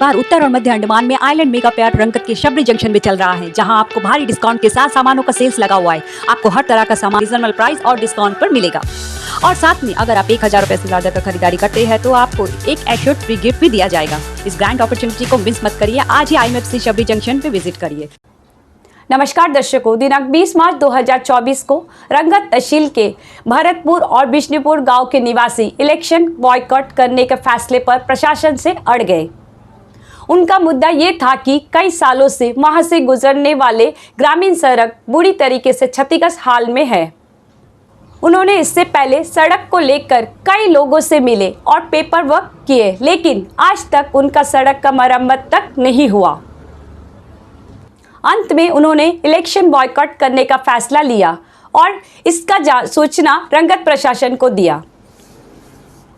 त्योहार उत्तर और मध्य अंडमान में आइलैंड मेगा फेयर रंगत के शबरी जंक्शन में चल रहा है, जहां आपको भारी डिस्काउंट के साथ सामानों का सेल्स लगा हुआ है। आपको हर तरह का सामान रीजनेबल प्राइस और डिस्काउंट पर मिलेगा। और साथ में अगर आप 1000 रुपए से ज्यादा का खरीदारी करते हैं तो आपको एक एश्योर्ड फ्री गिफ्ट भी दिया जाएगा। इस ग्रैंड अपॉर्चुनिटी को मिस मत करिए। आज ही IMFC शबरी जंक्शन पे विजिट करिए। नमस्कार दर्शकों, दिनांक 20 मार्च 2024 को रंगत तहसील के भरतपुर और बिष्णुपुर गांव के निवासी इलेक्शन बॉयकॉट करने के फैसले पर प्रशासन से अड़ गए। उनका मुद्दा ये था कि कई सालों से वहां से गुजरने वाले ग्रामीण सड़क बुरी तरीके से क्षतिग्रस्त हाल में है। उन्होंने इससे पहले सड़क को लेकर कई लोगों से मिले और पेपर वर्क किए, लेकिन आज तक उनका सड़क का मरम्मत तक नहीं हुआ। अंत में उन्होंने इलेक्शन बॉयकॉट करने का फैसला लिया और इसका सूचना रंगत प्रशासन को दिया।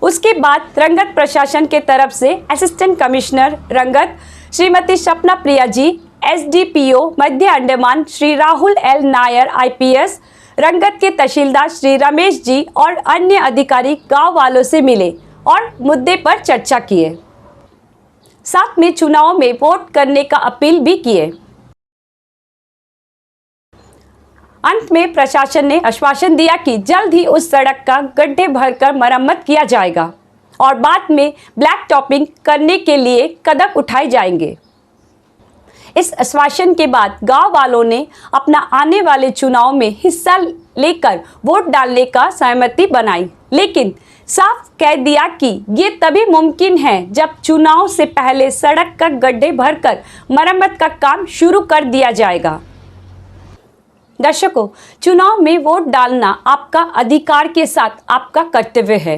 उसके बाद रंगत प्रशासन के तरफ से असिस्टेंट कमिश्नर रंगत श्रीमती सपना प्रिया जी, SDPO मध्य अंडमान श्री राहुल L नायर IPS, रंगत के तहसीलदार श्री रमेश जी और अन्य अधिकारी गांव वालों से मिले और मुद्दे पर चर्चा किए। साथ में चुनाव में वोट करने का अपील भी किए। अंत में प्रशासन ने आश्वासन दिया कि जल्द ही उस सड़क का गड्ढे भरकर मरम्मत किया जाएगा और बाद में ब्लैक टॉपिंग करने के लिए कदम उठाए जाएंगे। इस आश्वासन के बाद गांव वालों ने अपना आने वाले चुनाव में हिस्सा लेकर वोट डालने का सहमति बनाई, लेकिन साफ कह दिया कि ये तभी मुमकिन है जब चुनाव से पहले सड़क का गड्ढे भरकर मरम्मत का काम शुरू कर दिया जाएगा। दर्शकों, चुनाव में वोट डालना आपका अधिकार के साथ आपका कर्तव्य है।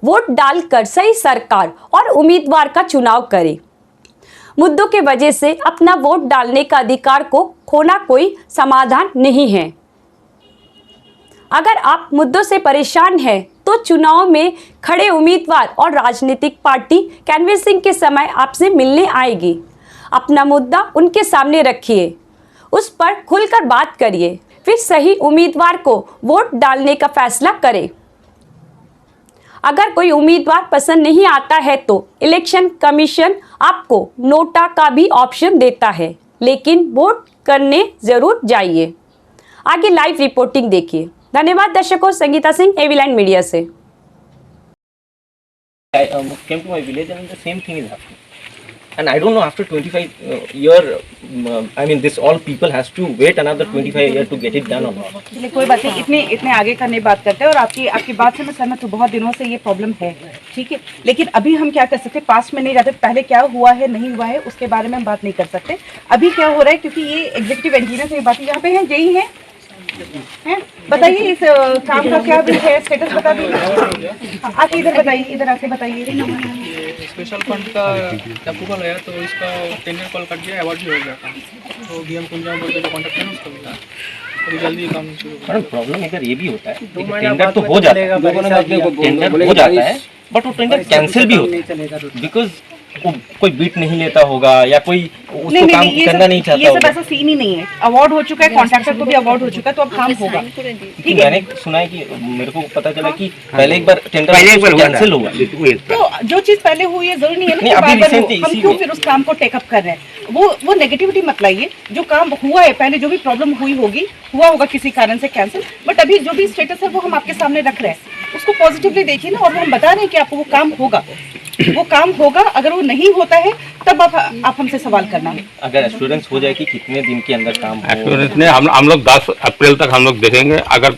वोट डालकर सही सरकार और उम्मीदवार का चुनाव करें। मुद्दों के वजह से अपना वोट डालने का अधिकार को खोना कोई समाधान नहीं है। अगर आप मुद्दों से परेशान हैं तो चुनाव में खड़े उम्मीदवार और राजनीतिक पार्टी कैनवेसिंग के समय आपसे मिलने आएगी। अपना मुद्दा उनके सामने रखिए, उस पर खुलकर बात करिए, फिर सही उम्मीदवार को वोट डालने का फैसला करें। अगर कोई उम्मीदवार पसंद नहीं आता है तो इलेक्शन कमीशन आपको नोटा का भी ऑप्शन देता है, लेकिन वोट करने जरूर जाइए। आगे लाइव रिपोर्टिंग देखिए। धन्यवाद दर्शकों। संगीता सिंह, AV-Line मीडिया से। Came to my village and the same thing is happening. And I don't know, after 25 year, I mean, this all people has to wait another 25 year to get it done or not. चलिए कोई बात नहीं, इतने आगे का नहीं बात करते। और आपकी बात से मैं सहमत हूँ, बहुत दिनों से ये प्रॉब्लम है, ठीक है। लेकिन अभी हम क्या कर सकते, पास्ट में नहीं जाते, पहले क्या हुआ है नहीं हुआ है उसके बारे में हम बात नहीं कर सकते। अभी क्या हो रहा है, क्योंकि ये एग्जीक्यूटिव इंजीनियर से बात यहाँ पे है, यही है, बताइए इस काम का क्या भी है, स्टेटस बता दीजिए। आके इधर बताइए, इधर आके बताइए। स्पेशल फंड का अप्रूवल है तो इसका टेंडर कॉल कर दिया, अवार्ड भी हो गया था। तो DM कुंजा बोलते जो कॉन्टैक्ट है उसको मिला, अभी जल्दी काम शुरू। पर प्रॉब्लम इधर ये भी होता है, टेंडर तो हो जाता है, टेंडर हो जाता है, बट वो टेंडर कैंसिल भी होता है बिकॉज कोई बीट नहीं लेता होगा या कोई उसको काम करना नहीं चाहता होगा। ये सब ऐसा सीन ही नहीं है। अवार्ड हो चुका है, कॉन्ट्रैक्टर को भी अवार्ड हो चुका है, तो अब काम होगा। ठीक है, मैंने सुना है कि मेरे को पता चला कि पहले एक बार टेंडर कैंसिल हुआ। तो जो चीज पहले हुई है जरूरी नहीं है ना हम क्यों फिर उस काम को टेकअप कर रहे हैं। वो नेगेटिविटी मत लाइए। जो काम हुआ है पहले, जो भी प्रॉब्लम हुआ होगा किसी कारण से कैंसिल, बट अभी जो भी स्टेटस है वो हम आपके सामने रख रहे हैं। उसको पॉजिटिवली देखिए ना, और हम बता रहे हैं कि आपको वो काम होगा, वो काम होगा। अगर वो नहीं होता है तब आप हमसे सवाल करना। अगर एश्योरेंस हो जाए कि कितने दिन के अंदर काम हो, एश्योरेंस ने हम लोग 10 अप्रैल तक हम लोग देखेंगे। अगर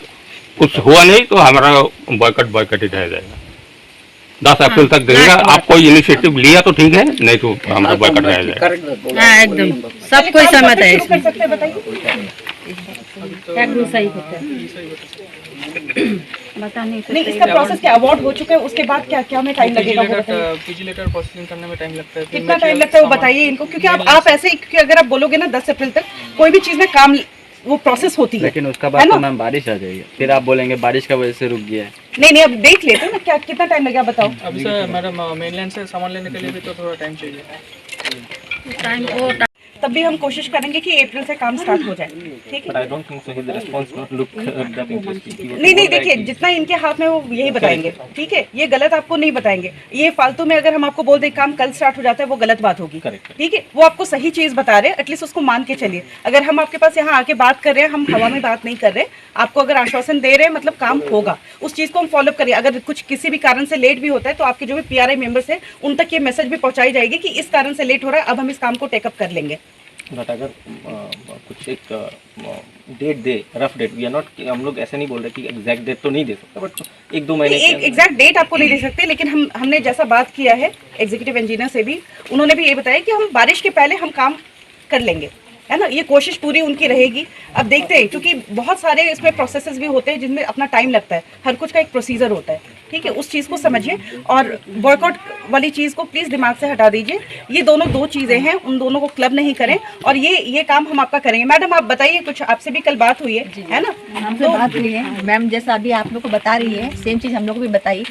कुछ हुआ नहीं तो हमारा बॉयकॉट ही रह जाएगा। 10 अप्रैल तक देखेगा। आप कोई इनिशिएटिव लिया तो ठीक है, नहीं तो हमारा बॉयकॉट रह जाएगा। एकदम सब कोई सहमत है कर सकते हैं, बताइए सही होता है। नहीं, इसका प्रोसेस क्या, अवार्ड हो चुका है, उसके बाद क्या हमें टाइम लगेगा? पीजी लेटर प्रोसेसिंग करने में टाइम लगता है। कितना टाइम लगता है वो बताइए इनको, क्योंकि आप ऐसे ही, क्योंकि अगर आप बोलोगे ना 10 अप्रैल तक कोई भी चीज में काम वो प्रोसेस होती है, लेकिन उसका बाद तो मैम बारिश आ जाएगी, फिर आप बोलेंगे बारिश का वजह से रुक गया है। नहीं, अब देख लेते हैं ना क्या कितना टाइम लगेगा, बताओ। अभी सर मैडम मेनलैंड से सामान लेने के लिए भी तो थोड़ा टाइम चाहिए। तब भी हम कोशिश करेंगे कि अप्रैल से काम स्टार्ट हो जाए, ठीक है। But I don't think so. His response not look that interesting. नहीं देखिए, जितना इनके हाथ में वो यही बताएंगे, ठीक है। ये गलत आपको नहीं बताएंगे। ये फालतू में अगर हम आपको बोल दें काम कल स्टार्ट हो जाता है, वो गलत बात होगी, ठीक है। वो आपको सही चीज बता रहे हैं, एटलीस्ट उसको मान के चलिए। अगर हम आपके पास यहाँ आके बात कर रहे हैं, हम हवा में बात नहीं कर रहे, आपको अगर आश्वासन दे रहे हैं मतलब काम होगा, उस चीज को हम फॉलोअप करिए। अगर कुछ किसी भी कारण से लेट भी होता है तो आपके जो भी PRI मेंबर्स हैं उन तक ये मैसेज भी पहुंचाई जाएगी कि इस कारण से लेट हो रहा है, अब हम इस काम को टेकअप कर लेंगे। बट अगर कुछ एक डेट दे, rough date, we are not, हम लोग ऐसे नहीं बोल रहे कि एग्जैक्ट डेट तो नहीं दे सकते, बट 1-2 महीने एक एग्जैक्ट डेट आपको नहीं दे सकते, लेकिन हमने जैसा बात किया है एग्जीक्यूटिव इंजीनियर से भी, उन्होंने भी ये बताया कि हम बारिश के पहले हम काम कर लेंगे, है ना। ये कोशिश पूरी उनकी रहेगी। अब देखते हैं, क्योंकि बहुत सारे इसमें प्रोसेसेस भी होते हैं जिनमें अपना टाइम लगता है, हर कुछ का एक प्रोसीजर होता है, ठीक है। उस चीज़ को समझिए और बॉयकॉट वाली चीज़ को प्लीज़ दिमाग से हटा दीजिए। ये दोनों दो चीज़ें हैं, उन दोनों को क्लब नहीं करें और ये काम हम आपका करेंगे। मैडम आप बताइए, कुछ आपसे भी कल बात हुई है ना? हमसे बात हुई है मैम, जैसा अभी आप लोग को बता रही है सेम चीज़ हम लोग को भी बताई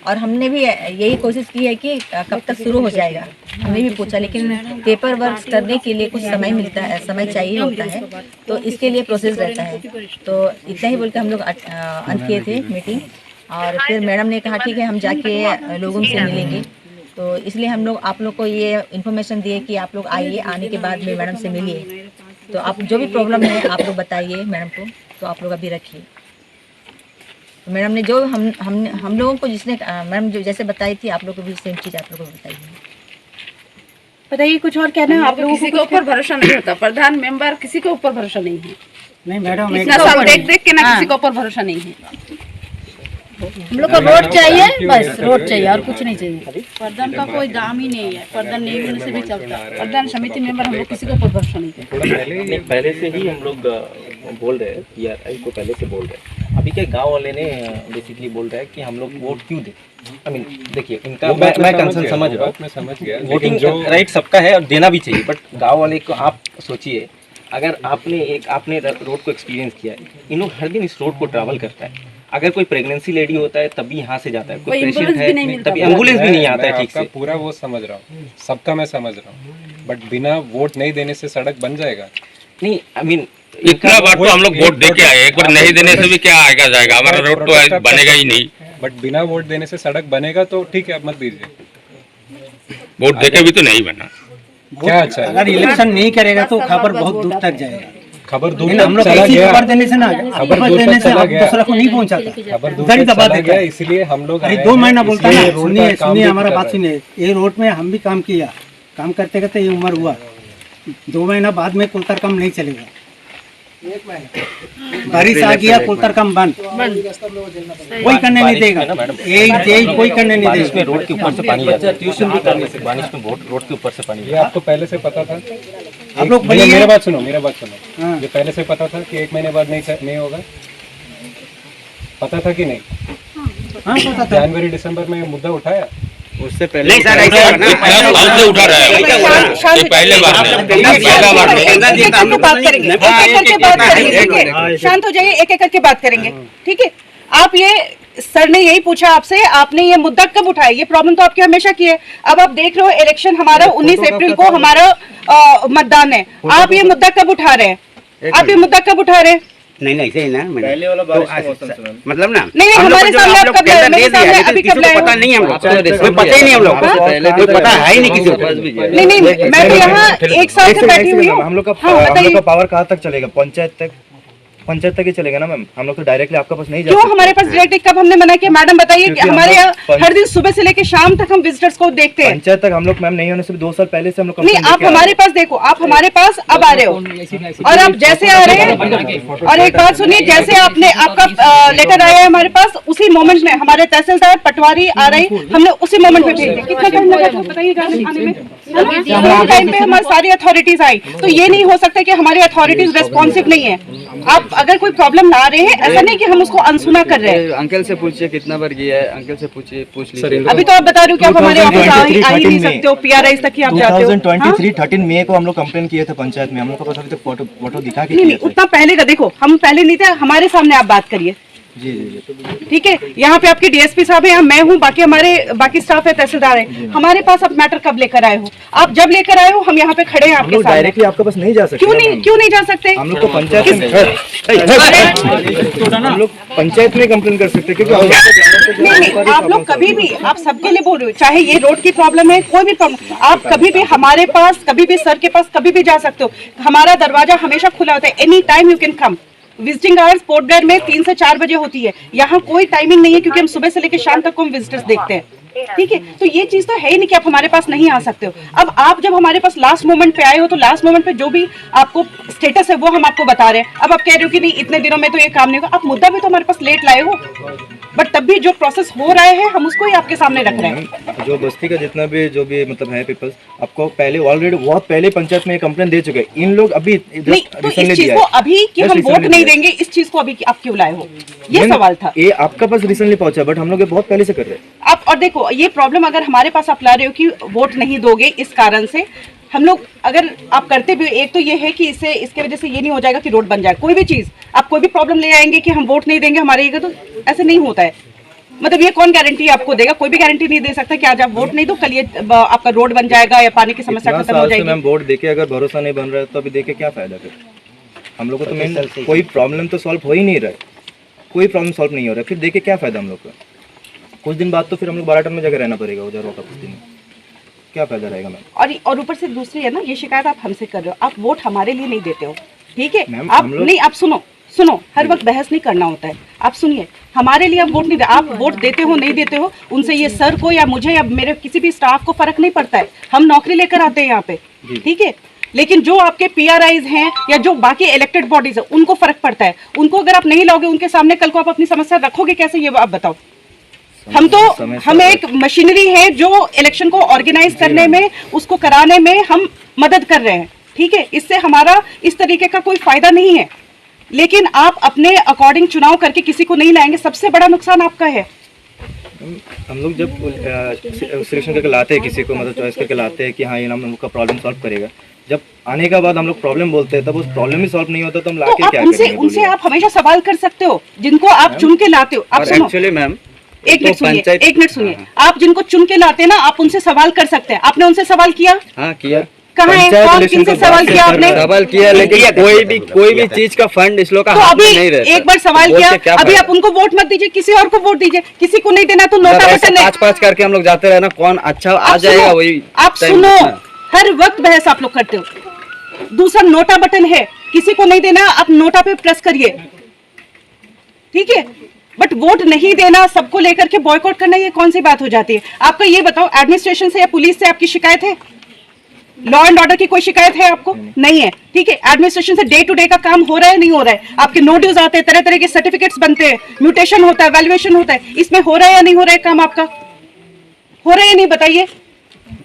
और हमने भी यही कोशिश की है कि कब तक शुरू हो जाएगा। हमने भी पूछा, लेकिन पेपर वर्क करने के लिए कुछ समय मिलता है, समय चाहिए होता है, तो इसके लिए प्रोसेस रहता है। तो इतना ही बोल के हम लोग अंत किए थे मीटिंग और फिर मैडम ने कहा ठीक है हम जाके लोगों से मिलेंगे। तो इसलिए हम लोग आप लोग को ये इन्फॉर्मेशन दिए कि आप लोग आइए, आने के बाद में मैडम से मिलिए। तो आप जो भी प्रॉब्लम है आप लोग बताइए मैडम को, तो आप लोग अभी रखिए। मैडम ने जो हम लोगों को जिसने मैडम जो जैसे बताई थी, आप लोग को भी सेम चीज़ आप लोगों को बताई है। बताइए कुछ और कहना है आप लोगों किसी के ऊपर भरोसा नहीं होता, प्रधान मेंबर किसी के ऊपर भरोसा नहीं है। नहीं मैडम, इतना साल देख के ना किसी के ऊपर भरोसा नहीं है। हम लोग को रोड चाहिए, बस रोड चाहिए और कुछ नहीं चाहिए। प्रधान का कोई दाम ही नहीं है, प्रधान नहीं होने से भी चलता। प्रधान समिति मेंबर हम लोग किसी के ऊपर भरोसा नहीं है। पहले से ही हम लोग बोल रहे हैं, PRI को पहले से बोल रहे हैं। अभी के गांव वाले ने बेसिकली बोल रहे हैं कि हम लोग वोट क्यों दें। आई मीन देखिए, इनका मैं कंसर्न समझ रहा हूँ, वोटिंग राइट सबका है और देना भी चाहिए, बट गांव वाले को आप सोचिए, अगर आपने रोड को एक्सपीरियंस किया है, इन लोग हर दिन इस रोड को ट्रैवल करता है। अगर कोई प्रेगनेंसी लेडी होता है तभी यहाँ से जाता है, कोई पेशेंट है तभी एम्बुलेंस भी नहीं आता है ठीक से। पूरा वो समझ रहा हूँ, सबका मैं समझ रहा हूँ, बट बिना वोट नहीं देने से सड़क बन जाएगा? नहीं, आई मीन इतना बार तो हम लोग वोट दे के आए, एक बार नहीं देने से भी क्या आएगा जाएगा, हमारा रोड तो बनेगा ही नहीं। बट बिना वोट देने से सड़क बनेगा तो ठीक है, आप मत दीजिए। वोट देके भी तो नहीं बना। क्या अच्छा है? अगर इलेक्शन नहीं करेगा तो खबर बहुत दूर तक जाएगा। खबर दूर हम लोग चला गया, खबर देने से ना, खबर खबर दूर देने तक से चला आप गया, दूसरा को नहीं पहुंचाता। खबर दूर इधर ही तक दबा चला देता गया, है। इसलिए हम लोग अरे आए 2 हैं, महीना बोलता है इसलिए ना, रोड सुनिए का काम सुनिए भी हमारा कर बात रहे हैं। सुनिए। ये रोड में हम भी काम किया, काम करते करते ये उम्र हुआ। 2 महीना बाद में कुलतर काम नहीं चलेगा। बारिश आ गया, कुलतर काम बंद, कोई करने नहीं देगा। यही कोई करने नहीं बारिश में देगा। रोड के ऊपर से पानी जाता है, ट्यूशन भी करने से बारिश में रोड के ऊपर से पानी ये आपको पहले से पता था? आप लोग मेरा बोलिए। बात सुनो, मेरा बात सुनो। हाँ। ये पहले से पता था कि 1 महीने बाद नहीं होगा? पता था कि नहीं? हाँ पता था। जनवरी दिसंबर में मुद्दा उठाया? उससे पहले साल से उठा रहा है, ये पहले बार नहीं। शांत हो जाइए, एक एक करके बात करेंगे, ठीक है। आप ये सर ने यही पूछा आपसे, आपने ये मुद्दा कब उठाया? ये प्रॉब्लम तो आपकी हमेशा की है। अब आप देख रहे हो इलेक्शन हमारा 19 अप्रैल को हमारा मतदान है, आप ये मुद्दा कब उठा रहे हैं? आप ये मुद्दा कब उठा रहे हैं? नहीं ऐसे ही ना पहले वाला बारिश का मौसम सुना। मतलब ना, नहीं हमारे सामने आप कब लाए? मेरे सामने अभी कब लाए? पता नहीं हम लोग, कोई पता ही नहीं हम लोग, कोई पता है ही नहीं किसी को। नहीं मैं तो यहाँ एक साल से बैठी हुई हूँ। हम लोग का हाँ, बताइए। पावर कहाँ तक चलेगा? पंचायत तक ही चलेगा ना मैम, हम लोग तो डायरेक्टली आपके पास नहीं जा क्यों सकते। हमारे पास डायरेक्ट कब हमने मना किया? मैडम बताइए कि हमारे यहाँ हर दिन सुबह से लेकर शाम तक हम विजिटर्स को देखते हैं। पंचायत तक हम लोग मैम नहीं होने से 2 साल पहले से हम लोग नहीं, complaint आप लेके आ रहे हमारे पास देखो, आप हमारे पास अब आ रहे हो और आप जैसे आ रहे हैं, और एक बात सुनिए, जैसे आपने आपका लेटर आया है हमारे पास, उसी मोमेंट में हमारे तहसीलदार पटवारी आ रही, हमने उसी मोमेंट में भेज दिया। कितना टाइम लगा था बताइए आने में? टाइम पे हमारी सारी अथॉरिटीज आई, तो ये नहीं हो सकता कि हमारी अथॉरिटीज रेस्पॉन्सिव नहीं है। आप अगर कोई प्रॉब्लम ला रहे हैं, ऐसा नहीं कि हम उसको अनसुना कर रहे हैं। अंकल से पूछिए कितना बार गया है, अंकल से पूछ लीजिए। अभी तो आप बता रहे हो कि आप हमारे ऑफिस आ ही नहीं सकते हो, PRI तक ही आप जाते हो। 13 मई को हम लोग कंप्लेन किए थे पंचायत में, हम लोग के पास अभी तक फोटो दिखा के नहीं उतना पहले का देखो, हम पहले नहीं थे, हमारे सामने आप बात करिए, जी जी जी। ठीक है, यहाँ पे आपके डीएसपी साहब है, यहाँ मैं हूँ, बाकी स्टाफ है, तहसीलदार है। हमारे पास आप मैटर कब लेकर आए हो? आप जब लेकर आए हो हम यहाँ पे खड़े हैं आपके सामने। डायरेक्टली आपके पास नहीं जा सकते। क्यों नहीं जा सकते? हम लोग तो पंचायत हम लोग पंचायत में कंप्लेन कर सकते, क्योंकि नहीं, आप लोग कभी भी, आप सबके लिए बोल रहे हो, चाहे ये रोड की प्रॉब्लम है, कोई भी प्रॉब्लम, आप कभी भी हमारे पास, कभी भी सर के पास कभी भी जा सकते हो। हमारा दरवाजा हमेशा खुला होता है, any time you can come. Visiting hours port Blair में 3 से 4 बजे होती है, यहाँ कोई टाइमिंग नहीं है, क्योंकि हम सुबह से लेकर शाम तक हम विजिटर्स देखते हैं। ठीक है, तो ये चीज तो है ही नहीं कि आप हमारे पास नहीं आ सकते हो। अब आप जब हमारे पास लास्ट मोमेंट पे आए हो, तो लास्ट मोमेंट पे जो भी आपको स्टेटस है वो हम आपको बता रहे हैं। अब आप कह रहे हो कि नहीं इतने दिनों में तो ये काम नहीं होगा, आप मुद्दा भी तो हमारे पास लेट लाए हो, बट तब भी जो प्रोसेस हो रहा है हम उसको ही आपके सामने रख रहे हैं। जो बस्ती का जितना भी जो भी मतलब है पीपल्स, आपको पहले ऑलरेडी बहुत पहले पंचायत में कंप्लेन दे चुके हैं। इन लोग अभी नहीं, तो इस चीज को अभी कि हम वोट नहीं देंगे, इस चीज को अभी आप क्यों लाए हो, ये सवाल था। ये आपका पास रिसेंटली पहुंचा, बट हम लोग ये बहुत पहले से कर रहे हैं। आप और देखो, ये प्रॉब्लम अगर हमारे पास आप ला रहे हो कि वोट नहीं दोगे इस कारण से, हम लोग अगर आप करते भी, एक तो ये है कि इसके वजह से ये नहीं हो जाएगा कि रोड बन जाए। कोई भी चीज आप कोई भी प्रॉब्लम ले आएंगे कि हम वोट नहीं देंगे हमारे ये, तो ऐसे नहीं होता है। मतलब ये कौन गारंटी आपको देगा? कोई भी गारंटी नहीं दे सकता कि आज आप वोट नहीं दो कल ये आपका रोड बन जाएगा या पानी की समस्या खत्म हो जाएगी। मैम वोट देके अगर भरोसा नहीं बन रहा है तो अभी देके क्या फायदा फिर? हम लोग को तो मेन कोई प्रॉब्लम तो सॉल्व हो ही नहीं रहा है, कोई प्रॉब्लम सॉल्व नहीं हो रहा है, फिर देखे क्या फायदा हम लोग का? कुछ दिन बाद तो फिर हम लोग 12 टन में जगह रहना पड़ेगा उधर रोका कुछ दिन, क्या फायदा रहेगा मैम? और ऊपर से दूसरी है ना, ये शिकायत आप हमसे कर रहे हो, आप वोट हमारे लिए नहीं देते हो। ठीक है, आप नहीं, आप सुनो, हर वक्त बहस नहीं करना होता है। आप सुनिए, हमारे लिए आप वोट नहीं दे, आप वोट देते हो नहीं देते हो, उनसे ये सर को या मुझे या मेरे किसी भी स्टाफ को फर्क नहीं पड़ता है। हम नौकरी लेकर आते हैं यहाँ पे, ठीक है, लेकिन जो आपके PRIs हैं या जो बाकी इलेक्टेड बॉडीज है उनको फर्क पड़ता है। उनको अगर आप नहीं लाओगे उनके सामने, कल को आप अपनी समस्या रखोगे कैसे, ये आप बताओ। हम एक मशीनरी है जो इलेक्शन को ऑर्गेनाइज करने में, उसको कराने में हम मदद कर रहे हैं। ठीक है, इससे हमारा इस तरीके का कोई फायदा नहीं है, लेकिन आप अपने अकॉर्डिंग चुनाव करके किसी को नहीं लाएंगे, सबसे बड़ा नुकसान आपका है। हम लोग जब सिलेक्शन करके लाते हैं किसी को, मतलब चॉइस करके लाते हैं कि हाँ ये हम लोग का प्रॉब्लम सॉल्व करेगा, जब आने के बाद हम लोग प्रॉब्लम बोलते हैं तब उस प्रॉब्लम ही सॉल्व नहीं होता तो हम लाके क्या करेंगे? उनसे आप हमेशा सवाल कर सकते हो, जिनको आप चुन के लाते हो। आप सुनो एक्चुअली मैम, एक मिनट सुनिए, आप जिनको चुन के लाते हैं ना, आप उनसे सवाल कर सकते हैं। आपने उनसे सवाल किया? हाँ किया। कहाँ है? कौन किनसे सवाल किया आपने? सवाल किया, लेकिन कोई भी चीज का फंड इस लोग का तो अभी एक बार सवाल किया, अभी आप उनको वोट मत दीजिए, किसी और को वोट दीजिए। किसी को नहीं देना तो नोटा बटन है, 5-5 करके हम लोग जाते रहे ना, कौन अच्छा आ जाएगा वही। आप सुनो, हर वक्त बहस आप लोग करते हो। दूसरा नोटा बटन है, किसी को नहीं देना आप नोटा पे प्रेस करिए, ठीक है, बट वोट नहीं देना, सबको लेकर के बॉयकॉट करना, ये कौन सी बात हो जाती है? आपका ये बताओ, एडमिनिस्ट्रेशन से या पुलिस से आपकी शिकायत है? लॉ एंड ऑर्डर की कोई शिकायत है आपको? नहीं है, ठीक है। एडमिनिस्ट्रेशन से डे टू डे का काम हो रहा है नहीं हो रहा है? आपके नोटिस आते हैं, तरह तरह के सर्टिफिकेट्स बनते हैं, म्यूटेशन होता है, वैल्यूएशन होता है, इसमें हो रहा है या नहीं हो रहा है काम आपका? हो रहा है या नहीं बताइए?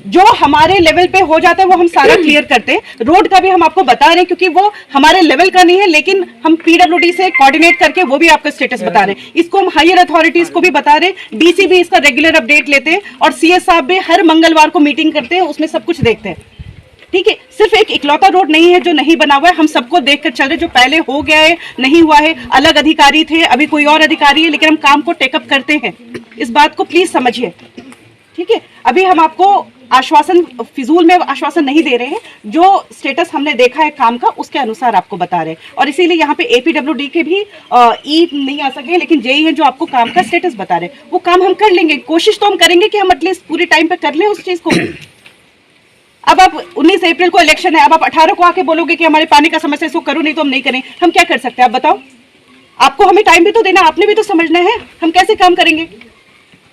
जो हमारे लेवल पे हो जाता है वो हम सारा क्लियर करते हैं। रोड का भी हम आपको बता रहे हैं क्योंकि वो हमारे लेवल का नहीं है, लेकिन हम PWD से कोऑर्डिनेट करके वो भी आपका स्टेटस बता रहे हैं। इसको हम हायर अथॉरिटीज को भी बता रहे हैं, DC भी इसका रेगुलर अपडेट लेते हैं और CS साहब भी हर मंगलवार को मीटिंग करते हैं, उसमें सब कुछ देखते हैं, ठीक है। सिर्फ एक इकलौता रोड नहीं है जो नहीं बना हुआ है, हम सबको देखकर चल रहे, जो पहले हो गया है नहीं हुआ है, अलग अधिकारी थे, अभी कोई और अधिकारी है, लेकिन हम काम को टेकअप करते हैं, इस बात को प्लीज समझिए, ठीक है। अभी हम आपको आश्वासन, फिजूल में आश्वासन नहीं दे रहे हैं, जो स्टेटस हमने देखा है काम का उसके अनुसार आपको बता रहे हैं। और इसीलिए यहाँ पे APWD के भी ई नहीं आ सके, लेकिन JE हैं जो आपको काम का स्टेटस बता रहे हैं, वो काम हम कर लेंगे, कोशिश तो हम करेंगे कि हम एटलीस्ट पूरे टाइम पे कर लें उस चीज को। अब आप 19 अप्रैल को इलेक्शन है, अब आप 18 को आके बोलोगे कि हमारे पानी का समस्या इसको करो, नहीं तो हम नहीं करें, हम क्या कर सकते हैं आप बताओ? आपको हमें टाइम भी तो देना, आपने भी तो समझना है, हम कैसे काम करेंगे?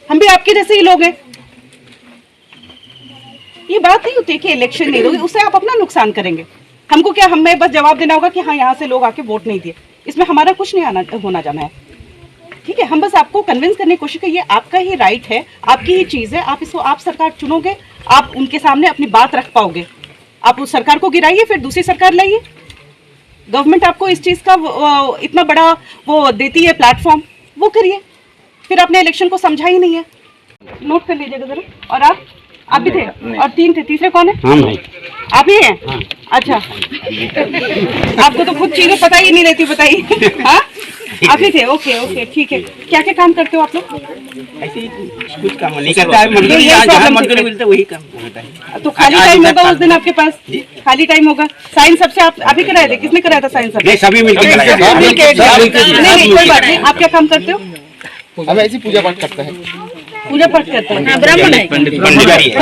हम भी आपके जैसे ही लोग हैं। ये बात नहीं होती कि इलेक्शन नहीं दोगे उससे आप अपना नुकसान करेंगे। हमको क्या, हमें बस जवाब देना होगा कि हाँ यहाँ से लोग आके वोट नहीं दिए, इसमें हमारा कुछ नहीं होना जाना है, ठीक है। हम बस आपको कन्विंस करने की कोशिश करिए, आपका ही राइट है, आपकी ही चीज है, आप इसको, आप सरकार चुनोगे, आप उनके सामने अपनी बात रख पाओगे। आप उस सरकार को गिराइए, फिर दूसरी सरकार लाइए। गवर्नमेंट आपको इस चीज का इतना बड़ा वो देती है प्लेटफॉर्म, वो करिए। फिर आपने इलेक्शन को समझा ही नहीं है, नोट कर लीजिएगा जरा। और आप भी थे और 3 थे, तीसरे कौन है? हाँ भाई, आप ही हैं? हाँ। अच्छा, आपको तो खुद चीजें पता ही नहीं रहती, बताइए। हाँ, आप ही थे, ओके ओके ठीक है। क्या क्या काम करते हो आप लोग? ऐसे ही कुछ काम नहीं करता है, मजदूरी ये जहाँ problem मजदूरी थी। मिलता है वही काम होता है। तो खाली टाइम होगा उस दिन आपके पास? खाली टाइम होगा। साइन सबसे आप अभी कराए थे? किसने कराया था साइन सब? नहीं, सभी मिलकर कराया। नहीं कोई बात नहीं। आप क्या काम करते हो? हम ऐसी पूजा पाठ करते हैं। पूजा पाठ करते हैं। ब्राह्मण है। पंडित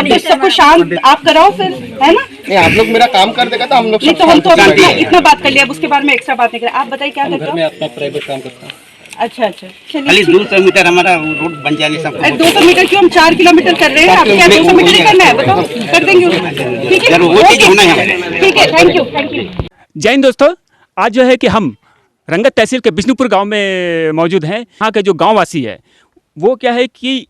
है। सबको शांत आप कराओ फिर, है ना? नहीं, आप लोग मेरा काम कर देगा तो हम लोग नहीं तो हम तो अभी इतना बात कर लिया, अब उसके बारे में एक्स्ट्रा बात नहीं करें। आप बताइए क्या करते हो? मैं अपना प्राइवेट काम करता हूँ। अच्छा अच्छा चलिए खाली ठीक 200 मीटर हमारा रोड बन जाने सब। है। 200 मीटर क्यों? हम 4 किलोमीटर कर रहे हैं। आप क्या 200 मीटर ही करना है? बताओ, कर देंगे उसमें। ठीक है, वो चीज होना है ओके। हमारे। ठीक है, थैंक यू थैंक यू। जय हिंद दोस्तों, आज जो है कि हम रंगत तहसील के बिष्णुपुर गांव में मौजूद हैं। यहाँ के जो गांववासी है वो क्या है कि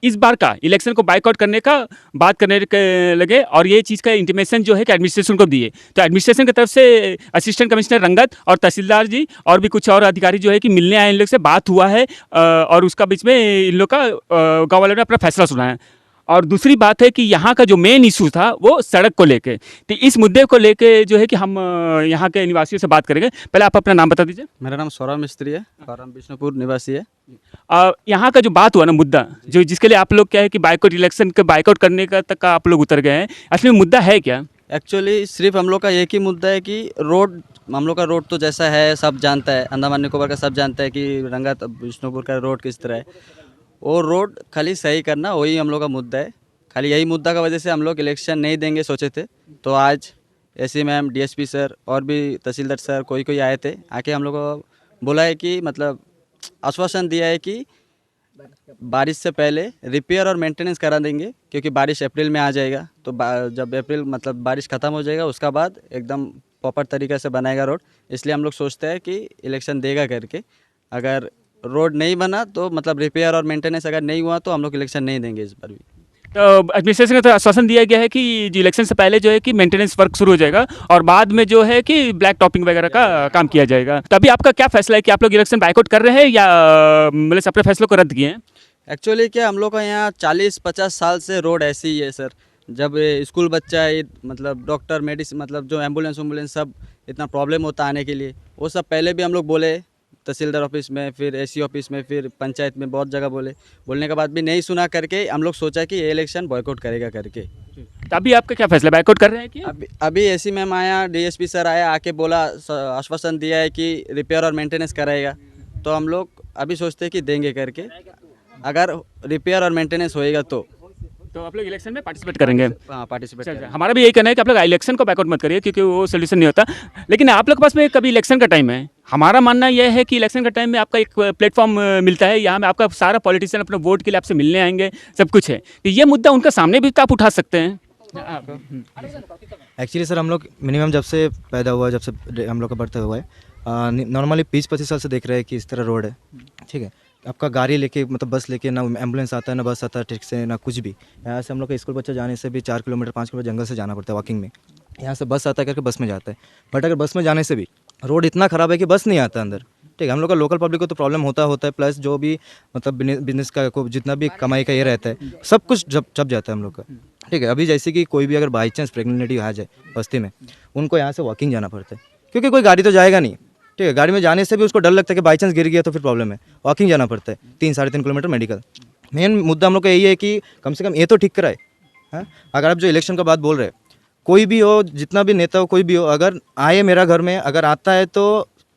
इस बार का इलेक्शन को बाइकआउट करने का बात करने के लगे और ये चीज़ का इंटीमेशन जो है कि एडमिनिस्ट्रेशन को दिए। तो एडमिनिस्ट्रेशन की तरफ से असिस्टेंट कमिश्नर रंगत और तहसीलदार जी और भी कुछ और अधिकारी जो है कि मिलने आए, इन लोग से बात हुआ है और उसका बीच में इन लोग का गाँव वालों ने अपना फैसला सुना है। और दूसरी बात है कि यहाँ का जो मेन इशू था वो सड़क को लेके, तो इस मुद्दे को लेके जो है कि हम यहाँ के निवासियों से बात करेंगे। पहले आप अपना नाम बता दीजिए। मेरा नाम सौरभ मिस्त्री है और हम बिष्णुपुर निवासी है। यहाँ का जो बात हुआ ना मुद्दा, जो जिसके लिए आप लोग क्या है कि बाइकआउट इलेक्शन के बाइकआउट करने का तक का आप लोग उतर गए हैं, असली में मुद्दा है क्या? एक्चुअली सिर्फ हम लोग का एक ही मुद्दा है कि रोड, हम लोग का रोड तो जैसा है सब जानता है, अंडमान निकोबार का सब जानता है कि रंगत बिष्णुपुर का रोड किस तरह है। वो रोड खाली सही करना वही हम लोग का मुद्दा है। खाली यही मुद्दा का वजह से हम लोग इलेक्शन नहीं देंगे सोचे थे। तो आज एसी मैम, डीएसपी सर और भी तहसीलदार सर कोई आए थे, आके हम लोग को बोला है कि मतलब आश्वासन दिया है कि बारिश से पहले रिपेयर और मेंटेनेंस करा देंगे, क्योंकि बारिश अप्रैल में आ जाएगा। तो जब अप्रैल मतलब बारिश ख़त्म हो जाएगा उसका बाद एकदम प्रॉपर तरीक़े से बनाएगा रोड। इसलिए हम लोग सोचते हैं कि इलेक्शन देगा करके। अगर रोड नहीं बना तो मतलब रिपेयर और मेंटेनेंस अगर नहीं हुआ तो हम लोग इलेक्शन नहीं देंगे इस बार भी। तो एडमिनिस्ट्रेशन का तो आश्वासन दिया गया है कि जो इलेक्शन से पहले जो है कि मेंटेनेंस वर्क शुरू हो जाएगा और बाद में जो है कि ब्लैक टॉपिंग वगैरह का काम किया जाएगा। तभी आपका क्या फैसला है कि आप लोग इलेक्शन बाइकआउट कर रहे हैं या मतलब अपने फैसलों को रद्द किए हैं? एक्चुअली क्या हम लोग का यहाँ 40-50 साल से रोड ऐसी ही है सर। जब स्कूल बच्चा है, मतलब डॉक्टर, मेडिसिन, मतलब जो एम्बुलेंस सब इतना प्रॉब्लम होता आने के लिए, वो सब पहले भी हम लोग बोले तहसीलदार ऑफिस में, फिर एसी ऑफिस में, फिर पंचायत में, बहुत जगह बोलने के बाद भी नहीं सुना करके हम लोग सोचा कि ये इलेक्शन बॉयकॉट करेगा करके। तो अभी आपका क्या फैसला, बाइकआउट कर रहे हैं कि? अभी एसी मैम आया, डीएसपी सर आया, आके बोला, आश्वासन दिया है कि रिपेयर और मेंटेनेंस कराएगा। तो हम लोग अभी सोचते हैं कि देंगे करके। अगर रिपेयर और मेंटेनेंस होएगा तो आप लोग इलेक्शन में पार्टिसिपेट करेंगे? हाँ, पार्टिसिपेट करेंगे। हमारा भी यही कहना है कि आप लोग इलेक्शन को बैकआउट मत करिए, क्योंकि वो सोल्यूशन नहीं होता। लेकिन आप लोग के पास में कभी इलेक्शन का टाइम है, हमारा मानना यह है कि इलेक्शन का टाइम में आपका एक प्लेटफॉर्म मिलता है, यहाँ में आपका सारा पॉलिटिशियन अपने वोट के लिए आपसे मिलने आएंगे, सब कुछ है। तो ये मुद्दा उनका सामने भी तो आप उठा सकते हैं। एक्चुअली सर हम लोग मिनिमम जब से पैदा हुआ, जब से हम लोग का बर्थ हुआ है, नॉर्मली 20-25 साल से देख रहे हैं कि इस तरह रोड है। ठीक है, आपका गाड़ी लेके मतलब बस लेके ना एम्बुलेंस आता है, ना बस आता है ठीक से, ना कुछ भी। यहाँ से हम लोग का स्कूल बच्चा जाने से भी 4 किलोमीटर 5 किलोमीटर जंगल से जाना पड़ता है वॉकिंग में। यहाँ से बस आता है करके बस में जाता है, बट अगर बस में जाने से भी रोड इतना ख़राब है कि बस नहीं आता अंदर। ठीक है, हम लोग का लोकल पब्लिक को तो प्रॉब्लम होता है, प्लस जो भी मतलब बिजनेस का जितना भी कमाई का ये रहता है सब कुछ जब जाता है हम लोग का। ठीक है, अभी जैसे कि कोई भी अगर बाई चांस प्रेगनेंट लेडी आ जाए बस्ती में, उनको यहाँ से वॉकिंग जाना पड़ता है, क्योंकि कोई गाड़ी तो जाएगा नहीं। ठीक है, गाड़ी में जाने से भी उसको डर लगता है कि बाई चांस गिर गया तो फिर प्रॉब्लम है, वॉकिंग जाना पड़ता है 3-3.5 किलोमीटर मेडिकल। मेन मुद्दा हम लोग का यही है कि कम से कम ये तो ठीक कराए। हाँ, अगर आप जो इलेक्शन का बात बोल रहे हैं, कोई भी हो, जितना भी नेता हो, कोई भी हो, अगर आए मेरा घर में, अगर आता है तो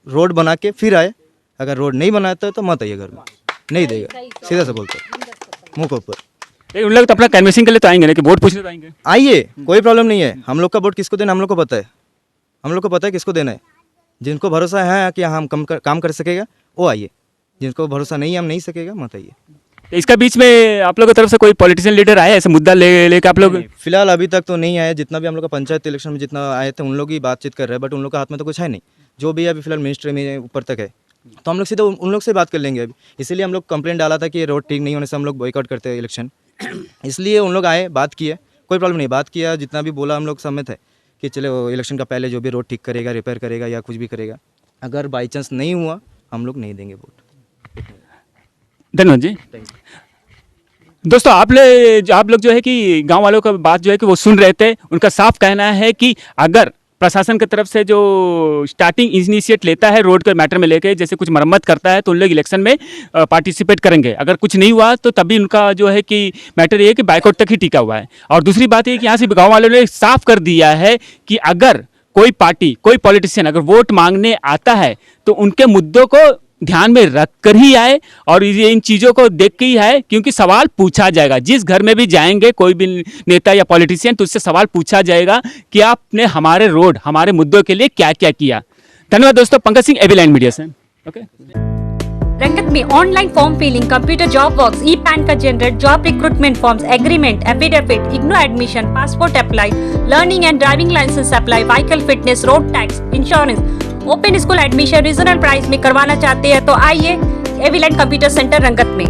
रोड बना के फिर आए, अगर रोड नहीं बनाता है तो मत आइए घर में, नहीं देगा, सीधा से बोलते मुँह के ऊपर। उन लोग तो अपना कैनवेसिंग के लिए तो आएंगे ना, कि वोट पूछने तो आएंगे। आइए, कोई प्रॉब्लम नहीं है। हम लोग का वोट किसको देना हम लोग को पता है, हम लोग को पता है किसको देना है। जिनको भरोसा है कि हम काम कर सकेगा वो आइए, जिनको भरोसा नहीं है हम नहीं सकेगा मत आइए। इसका बीच में आप लोगों की तरफ से कोई पॉलिटिशियन लीडर आए ऐसे मुद्दा लेके आप लोग? फिलहाल अभी तक तो नहीं आए। जितना भी हम लोग का पंचायत इलेक्शन में जितना आए थे उन लोग ही बातचीत कर रहे हैं, बट उन लोग के हाथ में तो कुछ है नहीं। जो भी अभी फिलहाल मिनिस्ट्री में ऊपर तक है, तो हम लोग सीधे उन लोग से बात कर लेंगे अभी। इसीलिए हम लोग कंप्लेंट डाला था कि रोड ठीक नहीं होने से हम लोग बॉयकॉट करते हैं इलेक्शन। इसलिए उन लोग आए, बात किए, कोई प्रॉब्लम नहीं, बात किया, जितना भी बोला हम लोग सहमत है कि चलो इलेक्शन का पहले जो भी रोड ठीक करेगा, रिपेयर करेगा या कुछ भी करेगा। अगर बाई चांस नहीं हुआ हम लोग नहीं देंगे वोट। धन्यवाद जी। दोस्तों आप लोग जो है कि गांव वालों का बात जो है कि वो सुन रहे थे। उनका साफ कहना है कि अगर प्रशासन की तरफ से जो स्टार्टिंग इनिशिएट लेता है रोड के मैटर में लेके, जैसे कुछ मरम्मत करता है तो उन लोग इलेक्शन में पार्टिसिपेट करेंगे। अगर कुछ नहीं हुआ तो तभी उनका जो है कि मैटर ये है कि बाइकआउट तक ही टिका हुआ है। और दूसरी बात ये कि यहाँ से गाँव वालों ने साफ कर दिया है कि अगर कोई पार्टी, कोई पॉलिटिशियन अगर वोट मांगने आता है तो उनके मुद्दों को ध्यान में रख कर ही आए और ये इन चीज़ों को देख के ही आए, क्योंकि सवाल पूछा जाएगा। जिस घर में भी जाएंगे कोई भी नेता या पॉलिटिशियन तो उससे सवाल पूछा जाएगा कि आपने हमारे रोड, हमारे मुद्दों के लिए क्या क्या किया। धन्यवाद दोस्तों। Pankaj Singh, AB line media से। ओके। रंगत में online form filling, computer job works, e PAN का generate, job recruitment forms, agreement, affidavit, IGNOU admission, passport apply, learning and driving licence apply, vehicle fitness, road tax, insurance, open school admission regional price में करवाना चाहते हैं तो आइए AB line computer centre रंगत में।